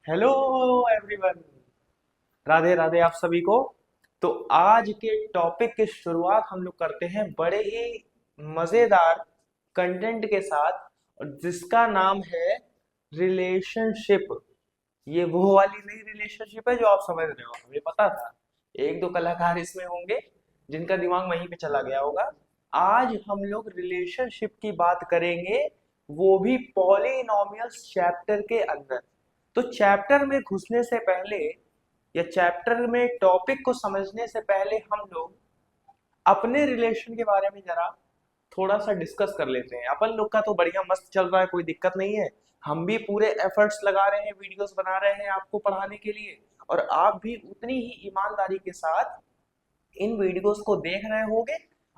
Hello everyone. Radhe Radhe आप सभी को। तो आज के टॉपिक की शुरुआत हम लोग करते हैं बड़े ही मजेदार कंटेंट के साथ, और जिसका नाम है रिलेशनशिप। ये वो वाली नई रिलेशनशिप है जो आप समझ रहे हो, हमें पता था। एक दो कलाकार इसमें होंगे जिनका दिमाग वहीं पे चला गया होगा। आज हम लोग रिलेशनशिप की बात करेंगे, वो भी पॉलिनोमियल्स चैप्टर के अंदर। तो चैप्टर में घुसने से पहले या चैप्टर में टॉपिक को समझने से पहले हम लोग अपने रिलेशन के बारे में जरा थोड़ा सा डिस्कस कर लेते हैं। अपन लोग का तो बढ़िया मस्त चल रहा है, कोई दिक्कत नहीं है। हम भी पूरे एफर्ट्स लगा रहे हैं, वीडियोस बना रहे हैं आपको पढ़ाने के लिए, और आप भी उतनी ही ईमानदारी के साथ इन वीडियोस को देख रहे होंगे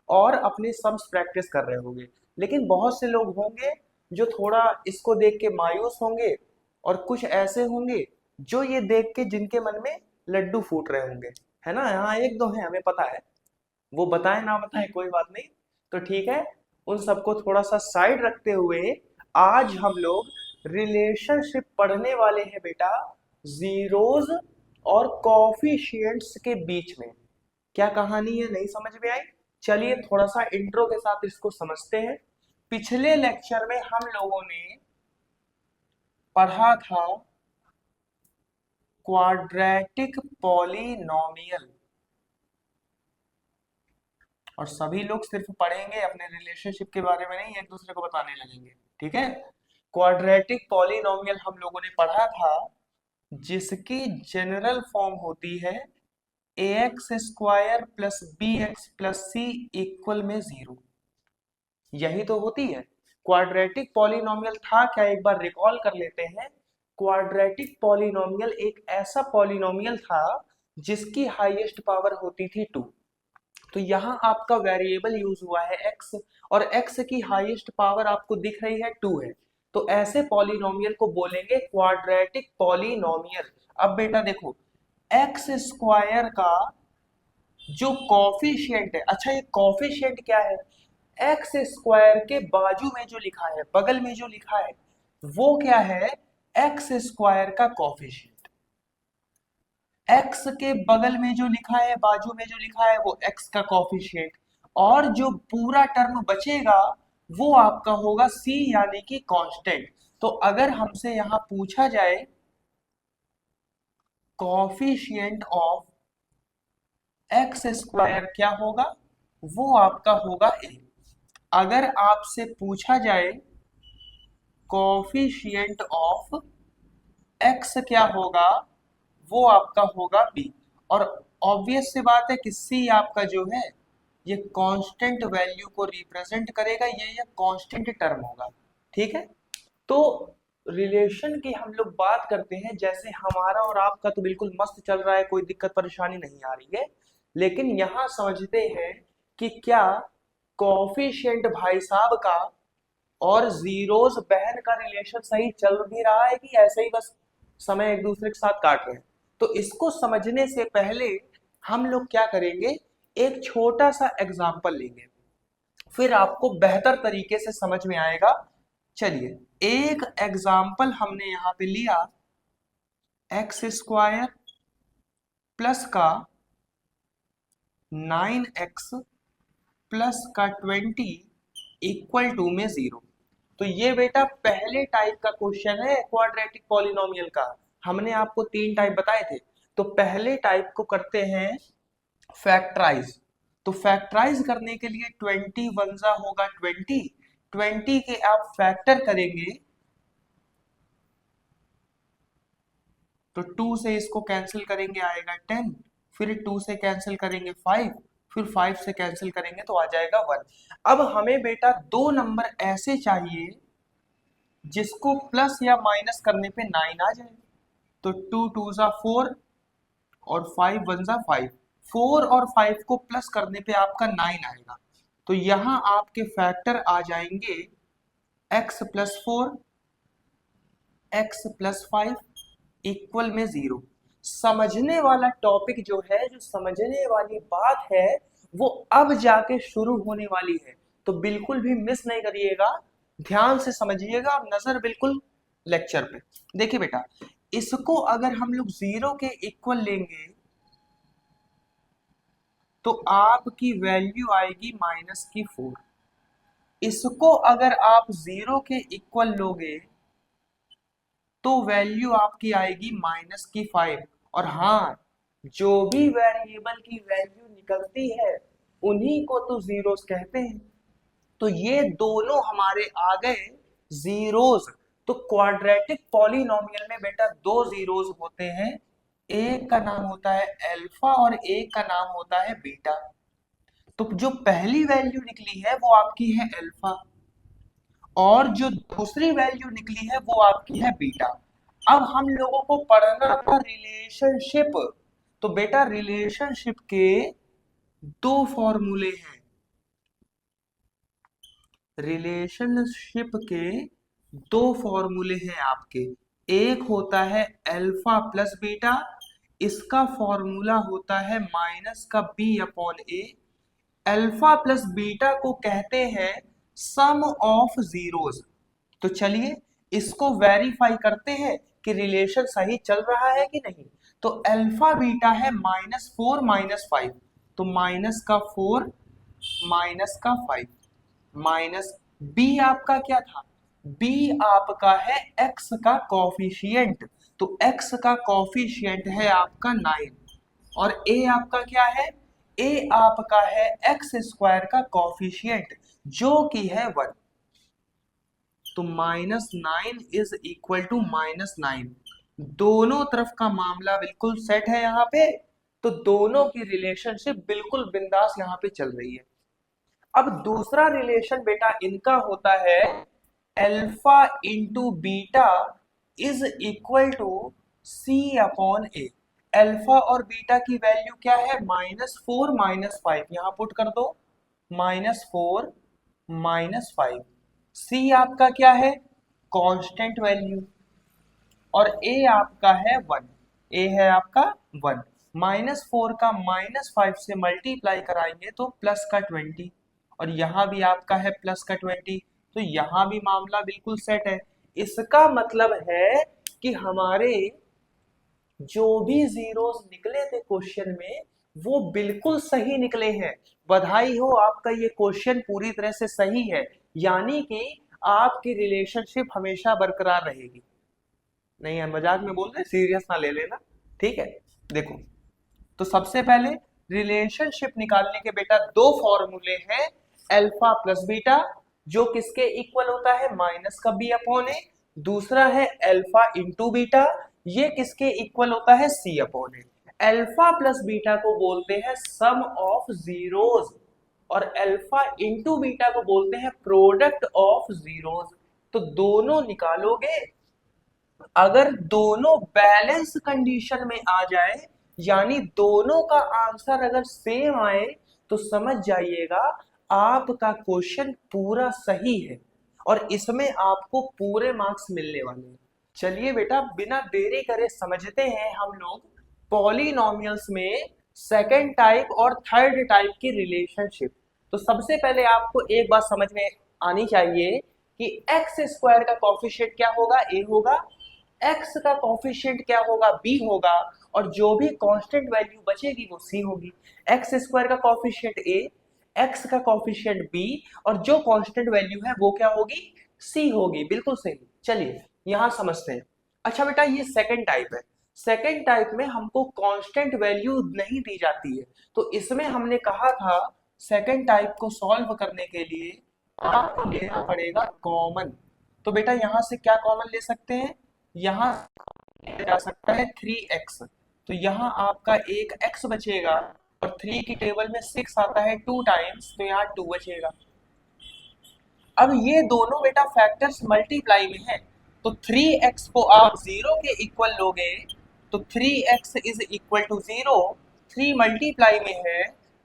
और अपने सम्स प्रैक्टिस कर रहे होंगे। लेकिन बहुत से लोग होंगे जो थोड़ा इसको देख के मायूस होंगे, और कुछ ऐसे होंगे जो ये देख के जिनके मन में लड्डू फूट रहे होंगे। है ना, यहाँ एक दो है, हमें पता है। वो बताए ना बताए कोई बात नहीं। तो ठीक है, उन सबको थोड़ा सा साइड रखते हुए आज हम लोग रिलेशनशिप पढ़ने वाले हैं बेटा, जीरोज और कॉफिशिएंट्स के बीच में। क्या कहानी है, नहीं समझ में आई? चलिए थोड़ा सा इंट्रो के साथ इसको समझते हैं। पिछले लेक्चर में हम लोगों ने पढ़ा था क्वाड्रेटिक पॉलिनोमियल, और सभी लोग सिर्फ पढ़ेंगे, अपने रिलेशनशिप के बारे में नहीं, एक दूसरे को बताने लगेंगे। ठीक है, क्वाड्रेटिक पॉलिनोमियल हम लोगों ने पढ़ा था, जिसकी जनरल फॉर्म होती है A X square plus B X plus C equal में 0। यही तो होती है क्वाड्रेटिक पॉलिनोमियल। था क्या, एक बार रिकॉल कर लेते हैं। क्वाड्रेटिक पॉलिनोमियल एक ऐसा पॉलिनोमियल था जिसकी हाईएस्ट पावर होती थी 2। तो यहाँ आपका वेरिएबल यूज हुआ है x, और x की हाईएस्ट पावर आपको दिख रही है 2 है। तो ऐसे पॉलिनोमियल को बोलेंगे क्वाड्रेटिक पॉलिनोमियल। अब बेटा देखो, एक्स स्क्वायर का जो कॉफिशिएंट है, अच्छा ये कॉफिशिएंट क्या है? एक्स स्क्वायर के बाजू में जो लिखा है, बगल में जो लिखा है, वो क्या है? एक्स स्क्वायर का कॉफिशिएंट। एक्स के बगल में जो लिखा है, बाजू में जो लिखा है, वो एक्स का कॉफिशिएंट। और जो पूरा टर्म बचेगा वो आपका होगा सी, यानी कि कांस्टेंट। तो अगर हमसे यहां पूछा जाए कॉफिशिएंट ऑफ एक्स स्क्वायर क्या होगा, वो आपका होगा ए। अगर आपसे पूछा जाए कॉफिशिएंट ऑफ एक्स क्या होगा, वो आपका होगा बी। और ऑब्वियस सी बात है कि सी आपका जो है ये कांस्टेंट वैल्यू को रिप्रेजेंट करेगा, ये कांस्टेंट टर्म होगा। ठीक है, तो रिलेशन की हम लोग बात करते हैं, जैसे हमारा और आपका तो बिल्कुल मस्त चल रहा है, कोई दिक्कत परेशानी नहीं आ रही है। लेकिन यहां समझते हैं कि क्या कॉफिशिएंट भाई साहब का और जीरोस बहन का रिलेशन सही चल भी रहा है, कि ऐसे ही बस समय एक दूसरे के साथ काट रहे हैं। तो इसको समझने से पहले हम लोग क्या करेंगे, एक छोटा सा एग्जाम्पल लेंगे, फिर आपको बेहतर तरीके से समझ में आएगा। चलिए एक एग्जाम्पल हमने यहां पे लिया, एक्स स्क्वायर प्लस का 9x प्लस का 20 इक्वल टू में 0। तो ये बेटा पहले टाइप का क्वेश्चन है क्वाड्रेटिक पॉलिनोमियल का। हमने आपको 3 टाइप बताए थे। तो पहले टाइप को करते हैं फैक्टराइज। तो फैक्टराइज करने के लिए 20 वंजा होगा 20, 20 के आप फैक्टर करेंगे तो 2 से इसको कैंसिल करेंगे आएगा 10, फिर 2 से कैंसिल करेंगे 5, फिर 5 से कैंसिल करेंगे तो आ जाएगा 1। अब हमें बेटा दो नंबर ऐसे चाहिए जिसको प्लस या माइनस करने पे 9 आ जाए। तो 2 2 जा 4 और 5 1 जा 5। 4 और 5 को प्लस करने पे आपका 9 आएगा। तो यहां आपके फैक्टर आ जाएंगे x plus 4, x plus 5 equal में 0। समझने वाला टॉपिक जो है, जो समझने वाली बात है, वो अब जाके शुरू होने वाली है। तो बिल्कुल भी मिस नहीं करिएगा, ध्यान से समझिएगा, नजर बिल्कुल लेक्चर पे। देखिए बेटा, इसको अगर हम लोग 0 के इक्वल लेंगे तो आपकी वैल्यू आएगी -4। इसको अगर आप 0 के इक्वल लोगे तो वैल्यू आपकी आएगी -5। और हाँ, जो भी वेरिएबल की वैल्यू निकलती है उन्हीं को तो जीरोस कहते हैं। तो ये दोनों हमारे आ गए जीरोस। तो क्वाड्रेटिक पॉलिनोमियल में बेटा दो जीरोस होते हैं, एक का नाम होता है अल्फा और एक का नाम होता है बीटा। तो जो पहली वैल्यू निकली है वो आपकी है अल्फा और जो दूसरी वैल्यू निकली है वो आपकी है बीटा। अब हम लोगों को पढ़ना था रिलेशनशिप। तो बेटा रिलेशनशिप के दो फॉर्मूले हैं। रिलेशनशिप के दो फॉर्मूले हैं आपके। एक होता है अल्फा प्लस बीटा, इसका फॉर्मूला होता है -b/a। अल्फा प्लस बीटा को कहते हैं सम ऑफ जीरोस। तो चलिए इसको वेरीफाई करते हैं कि रिलेशन सही चल रहा है कि नहीं। तो अल्फा बीटा है -4 -5, तो -4 -5 माइनस बी आपका क्या था, बी आपका है एक्स का कॉफिशिएंट। तो एक्स का कॉफिशिएंट है आपका 9 और ए आपका क्या है, ए आपका है एक्स स्क्वायर का कॉफिशिएंट जो कि है 1। तो -9 इज इक्वल टू -9। दोनों तरफ का मामला बिल्कुल सेट है यहाँ पे। तो दोनों की रिलेशनशिप बिल्कुल बिंदास यहाँ पे चल रही है। अब दूसरा रिलेशन बेटा इनका होता है alpha into beta is equal to C/A। Alpha और बीटा की वैल्यू क्या है, -4 -5, यहां पुट कर दो -4 -5। सी आपका क्या है, कांस्टेंट वैल्यू, और ए आपका है 1। ए है आपका 1। -4 का -5 से मल्टीप्लाई कराएंगे तो प्लस का 20, और यहां भी आपका है प्लस का 20। तो यहां भी मामला बिल्कुल सेट है। इसका मतलब है कि हमारे जो भी जीरोस निकले थे क्वेश्चन में वो बिल्कुल सही निकले हैं। बधाई हो, आपका ये क्वेश्चन पूरी तरह से सही है। यानी कि आपकी रिलेशनशिप हमेशा बरकरार रहेगी। नहीं है, मजाक में बोल रहे, सीरियस ना ले लेना, ठीक है। देखो, तो सबसे पहले रिलेशनशिप निकालने के बेटा दो फॉर्मूले हैं, अल्फा प्लस बीटा जो किसके इक्वल होता है, -b/a। दूसरा है अल्फा इंटू बीटा, ये किसके इक्वल होता है, C/a। अल्फा प्लस बीटा को बोलते हैं सम ऑफ जीरोस और अल्फा इंटू बीटा को बोलते हैं प्रोडक्ट ऑफ जीरोस। तो दोनों निकालोगे, अगर दोनों बैलेंस कंडीशन में आ जाए यानी दोनों का आंसर अगर सेम आए तो समझ जाइएगा आपका क्वेश्चन पूरा सही है और इसमें आपको पूरे मार्क्स मिलने वाले हैं। चलिए बेटा बिना देरी करे समझते हैं हम लोग पॉलिनोमियल्स में सेकंड टाइप और थर्ड टाइप की रिलेशनशिप। तो सबसे पहले आपको एक बात समझ में आनी चाहिए कि एक्स स्क्वायर का कॉफिशिएंट क्या होगा, ए होगा, एक्स का कॉफिशिएंट क्या होगा, बी होगा, और जो भी कांस्टेंट वैल्यू बचेगी वो सी होगी। एक्स स्क्वायर का कॉफिशिएंट ए, एक्स का कॉफिशिएंट बी, और जो कांस्टेंट वैल्यू है वो क्या होगी, सी होगी। बिल्कुल सही। चलिए यहां समझते हैं। अच्छा बेटा ये सेकंड टाइप है। सेकंड टाइप में हमको कांस्टेंट वैल्यू नहीं दी जाती है। तो इसमें हमने कहा था सेकंड टाइप को सॉल्व करने के लिए आपको लेना पड़ेगा कॉमन। तो बेटा यहां से क्या कॉमन ले सकते हैं, यहां जा सकता है 3x। तो यहां आपका एक x बचेगा और 3 की टेबल में 6 आता है 2 टाइम्स, तो यहाँ 2 बचेगा। अब ये दोनों बेटा फैक्टर्स मल्टीप्लाई में है, तो 3x को आप 0 के इक्वल लोगे तो 3x is equal to 0, 3 multiply में है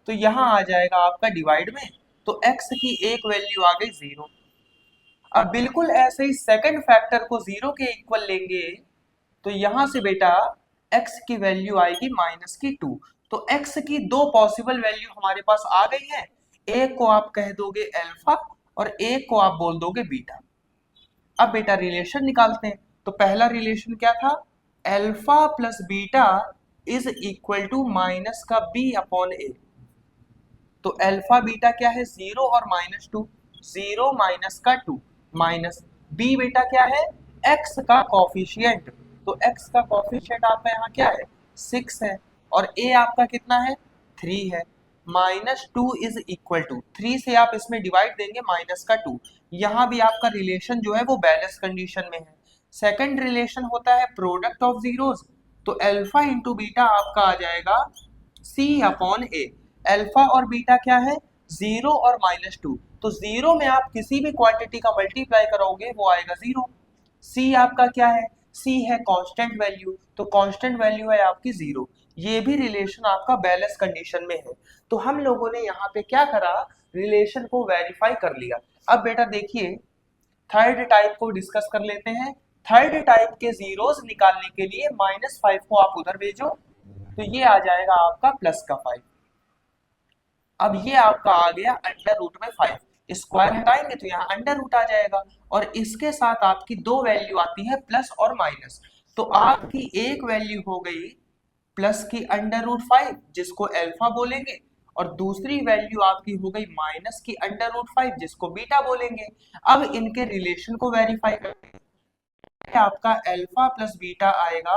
तो यहाँ आ जाएगा आपका डिवाइड में, तो x की एक वैल्यू आ गई 0। अब बिल्कुल ऐसे ही सेकंड फैक्टर को 0 के इक्वल लेंगे तो यहां से बेटा x की वैल्यू आएगी -2। तो x की दो पॉसिबल वैल्यू हमारे पास आ गई है, एक को आप कह दोगे अल्फा और एक को आप बोल दोगे बीटा। अब बेटा रिलेशन निकालते हैं। तो पहला रिलेशन क्या था, alpha plus beta is equal to minus का बी अपॉन ए। तो अल्फा बीटा क्या है, 0 और -2, 0 माइनस का 2 माइनस बी बेटा क्या है, एक्स का कॉफिशिएंट। तो एक्स का कॉफिशिएंट आपका यहाँ क्या है, 6 है, और ए आपका कितना है, 3 है। -2 इज इक्वल टू 3 से आप इसमें डिवाइड देंगे माइनस का 2। यहाँ भी आपका रिलेशन जो है वो बैलेंस कंडीशन में है। सेकंड रिलेशन होता है प्रोडक्ट ऑफ जीरोस। तो अल्फा इंटू बीटा आपका आ जाएगा सी अपॉन ए। अल्फा और बीटा क्या है, 0 और -2। तो 0 में आप किसी भी क्वांटिटी का मल्टीप्लाई करोगे वो आएगा 0। सी आपका क्या है, सी है कांस्टेंट वैल्यू, तो कांस्टेंट वैल्यू है आपकी 0। ये भी रिलेशन आपका बैलेंस कंडीशन में है। तो हम लोगों ने यहाँ पे क्या करा, रिलेशन को वेरीफाई कर लिया। अब बेटा देखिए थर्ड टाइप को डिस्कस कर लेते हैं। थर्ड टाइप के जीरोस निकालने के लिए -5 को आप उधर भेजो, तो ये आ जाएगा आपका प्लस का 5। अब ये आपका आ गया अंडर रूट में 5, स्क्वायर हटाएंगे तो यहाँ अंडर रूट आ जाएगा, और इसके साथ आपकी दो वैल्यू आती है प्लस और माइनस। तो आपकी एक वैल्यू हो गई प्लस की अंडर रूट 5 जिसको अल्फा बोलेंगे, और दूसरी वैल्यू आपकी हो गई माइनस की अंडर रूट 5 जिसको बीटा बोलेंगे। अब इनके रिलेशन को वेरीफाई करते हैं। आपका अल्फा प्लस बीटा आएगा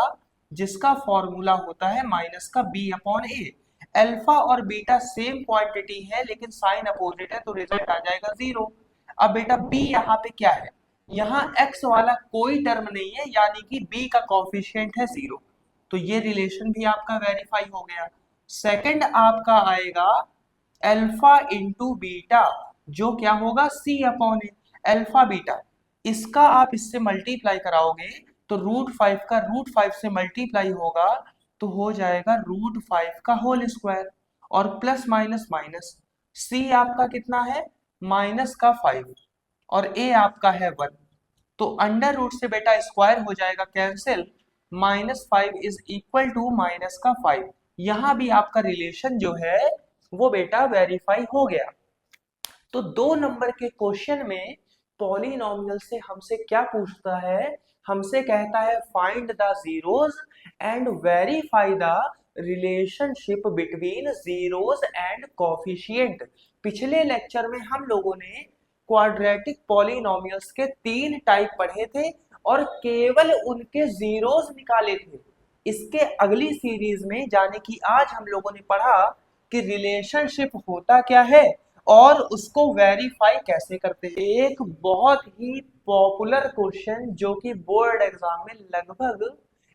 जिसका फॉर्मूला होता है माइनस का बी अपॉन ए। अल्फा और बीटा सेम क्वांटिटी है लेकिन साइन अपोजिट है, तो रिजल्ट आ जाएगा 0। अब बेटा बी यहाँ पे क्या है, यहाँ x वाला कोई टर्म नहीं है, यानी कि b का कॉफिशिएंट है 0। तो ये रिलेशन भी आपका वेरीफाई हो गया। सेकंड आपका आएगा अल्फा इंटू बीटा, जो क्या होगा c अपॉन ए। अल्फा बीटा इसका आप इससे मल्टीप्लाई कराओगे तो √5 का √5 से मल्टीप्लाई होगा, तो हो जाएगा √5 का होल स्क्वायर, और प्लस माइनस माइनस c आपका कितना है, माइनस का 5, और a आपका है 1। तो अंडर रूट से बेटा स्क्वायर हो जाएगा cancel, -5 is equal to minus का 5। यहां भी आपका रिलेशन जो है वो बेटा वेरीफाई हो गया। तो 2 नंबर के क्वेश्चन में पॉलिनॉमियल से हमसे क्या पूछता है, हमसे कहता है find the zeros and verify the relationship between zeros and coefficient. पिछले लेक्चर में हम लोगों ने क्वाड्रेटिक पॉलिनॉमियल्स के 3 टाइप पढ़े थे और केवल उनके जीरोस निकाले थे। इसके अगली सीरीज में जाने की आज हम लोगों ने पढ़ा कि रिलेशनशिप होता क्या है और उसको वेरीफाई कैसे करते हैं। एक बहुत ही पॉपुलर क्वेश्चन जो कि बोर्ड एग्जाम में लगभग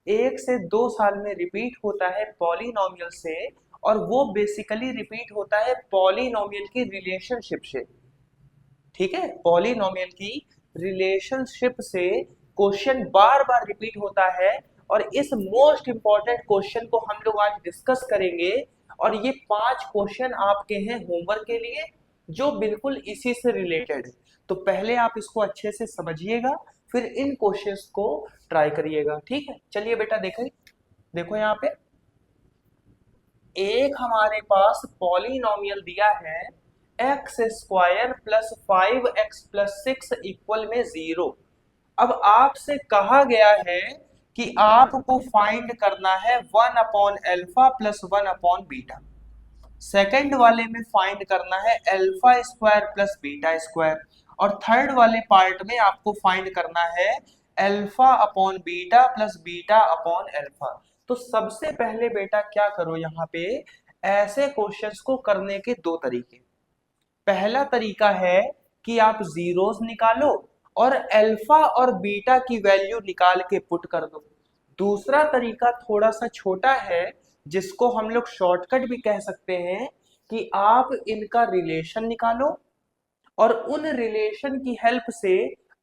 1 से 2 साल में रिपीट होता है पॉलिनॉमियल से, और वो बेसिकली रिपीट होता है पॉलिनॉमियल की रिलेशनशिप से। ठीक है, पॉलिनॉमियल की रिलेशनशिप से क्वेश्चन बार बार रिपीट होता है, और इस मोस्ट इंपॉर्टेंट क्वेश्चन को हम लोग आज डिस्कस करेंगे। और ये 5 क्वेश्चन आपके हैं होमवर्क के लिए जो बिल्कुल इसी से रिलेटेड है। तो पहले आप इसको अच्छे से समझिएगा, फिर इन क्वेश्चंस को ट्राई करिएगा। ठीक है, चलिए बेटा देखिए, देखो यहाँ पे एक हमारे पास पॉलिनॉमियल दिया है x² plus 5x plus 6 equal में 0। अब आपसे कहा गया है कि आपको फाइंड करना है 1 upon alpha plus 1 upon beta. Second वाले में फाइंड करना है alpha square plus beta square, और थर्ड वाले पार्ट में आपको फाइंड करना है alpha upon beta plus beta upon alpha. तो सबसे पहले बेटा क्या करो, यहाँ पे ऐसे क्वेश्चंस को करने के 2 तरीके। पहला तरीका है कि आप जीरोस निकालो और अल्फा और बीटा की वैल्यू निकाल के पुट कर दो। दूसरा तरीका थोड़ा सा छोटा है जिसको हम लोग शॉर्टकट भी कह सकते हैं, कि आप इनका रिलेशन निकालो और उन रिलेशन की हेल्प से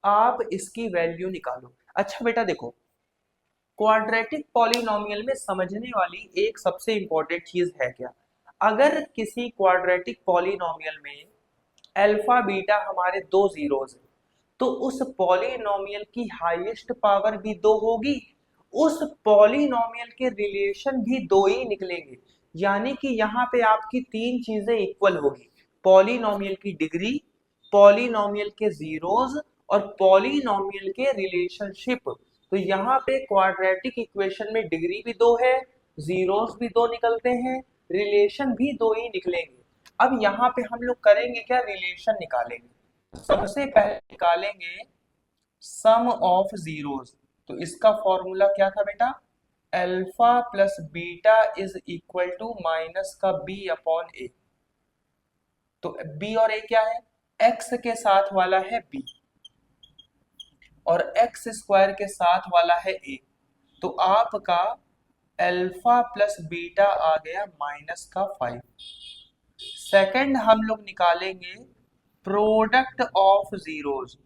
आप इसकी वैल्यू निकालो। अच्छा बेटा देखो, क्वाड्रेटिक पॉलिनॉमियल में समझने वाली एक सबसे इंपॉर्टेंट चीज है क्या, अगर किसी क्वाड्रेटिक पॉलिनॉमियल में अल्फा बीटा हमारे 2 जीरोस हैं, तो उस पॉलिनॉमियल की हाईएस्ट पावर भी 2 होगी, उस पॉलिनॉमियल के रिलेशन भी 2 ही निकलेंगे। यानी कि यहाँ पे आपकी 3 चीजें इक्वल होगी, पॉलिनॉमियल की डिग्री, पॉलिनॉमियल के जीरोस और पॉलिनॉमियल के रिलेशनशिप। तो यहाँ पे क्वाड्रेटिक इक्वेशन में डिग्री भी 2 है, जीरोस भी 2 निकलते हैं, रिलेशन भी 2 ही निकलेंगे। अब यहाँ पे हम लोग करेंगे क्या, रिलेशन निकालेंगे। सबसे पहले निकालेंगे सम ऑफ जीरोस। तो इसका फॉर्मूला क्या था बेटा, alpha plus beta is equal to minus का बी अपॉन ए। तो बी और ए क्या है, एक्स के साथ वाला है बी और एक्स स्क्वायर के साथ वाला है ए। तो आपका अल्फा प्लस बीटा आ गया माइनस का 5। सेकंड हम लोग निकालेंगे प्रोडक्ट ऑफ जीरोस।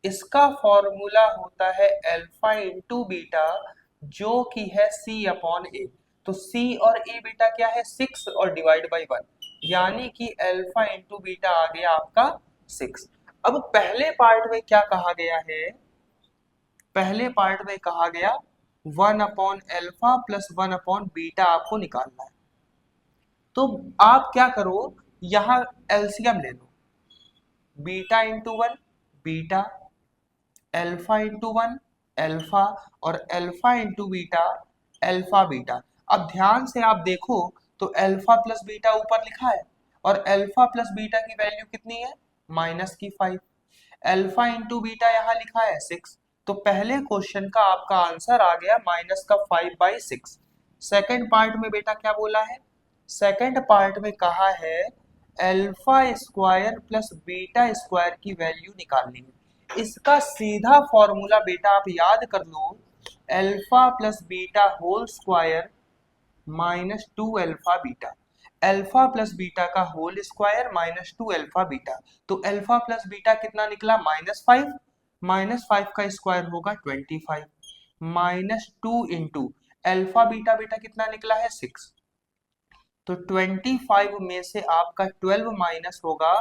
इसका फॉर्मूला होता है अल्फा इंटू बीटा जो कि है सी अपॉन ए। तो सी और ए बेटा क्या है, 6 और डिवाइड बाई 1, यानी कि अल्फा इंटू बीटा आ गया आपका 6। अब पहले पार्ट में क्या कहा गया है, पहले पार्ट में कहा गया 1 upon alpha plus 1 upon beta आपको निकालना है। तो आप क्या करो, यहां एलसीएम ले लो, beta into 1 beta, alpha into 1 alpha और alpha into beta alpha beta. अब ध्यान से आप देखो तो अल्फा प्लस बीटा ऊपर लिखा है और अल्फा प्लस बीटा की वैल्यू कितनी है, माइनस की 5। अल्फा इंटू बीटा यहाँ लिखा है 6। तो पहले क्वेश्चन का आपका आंसर आ गया माइनस का 5/6। सेकंड पार्ट में बेटा क्या बोला है, सेकंड पार्ट में कहा है alpha square plus beta square की वैल्यू निकालनी है। इसका सीधा फॉर्मूला बेटा आप याद कर लो, alpha plus beta whole square minus 2 alpha beta, alpha plus beta का whole square minus 2 alpha beta. तो अल्फा प्लस बीटा कितना निकला, -5, -5 का स्क्वायर होगा 25, -2 इंटू अल्फा बीटा बेटा कितना निकला है 6। तो 25 में से आपका 12 माइनस होगा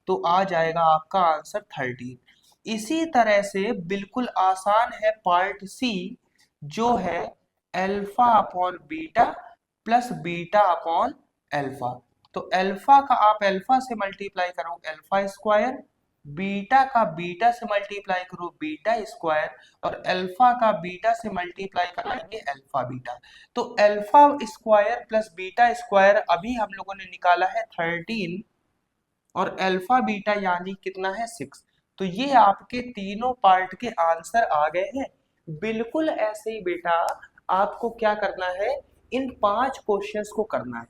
तो आ जाएगा आपका आंसर 13। इसी तरह से बिल्कुल आसान है पार्ट सी, जो है alpha upon beta plus beta upon alpha. तो अल्फा का आप अल्फा से मल्टीप्लाई करो अल्फा स्क्वायर, बीटा का बीटा से मल्टीप्लाई करो बीटा स्क्वायर और अल्फा का बीटा से मल्टीप्लाई कराएंगे अल्फा बीटा। तो alpha square plus beta square अभी हम लोगों ने निकाला है 13 और अल्फा बीटा यानी कितना है 6। तो ये आपके तीनों पार्ट के आंसर आ गए हैं। बिल्कुल ऐसे ही बेटा आपको क्या करना है, इन 5 क्वेश्चंस को करना है,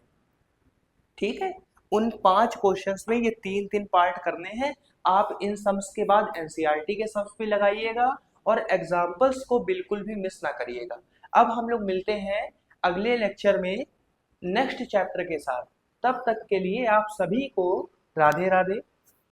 ठीक है। उन 5 क्वेश्चंस में ये 3-3 पार्ट करने हैं। आप इन सम्स के बाद एनसीईआरटी के सम्स भी लगाइएगा और एग्जाम्पल्स को बिल्कुल भी मिस ना करिएगा। अब हम लोग मिलते हैं अगले लेक्चर में नेक्स्ट चैप्टर के साथ। तब तक के लिए आप सभी को राधे राधे।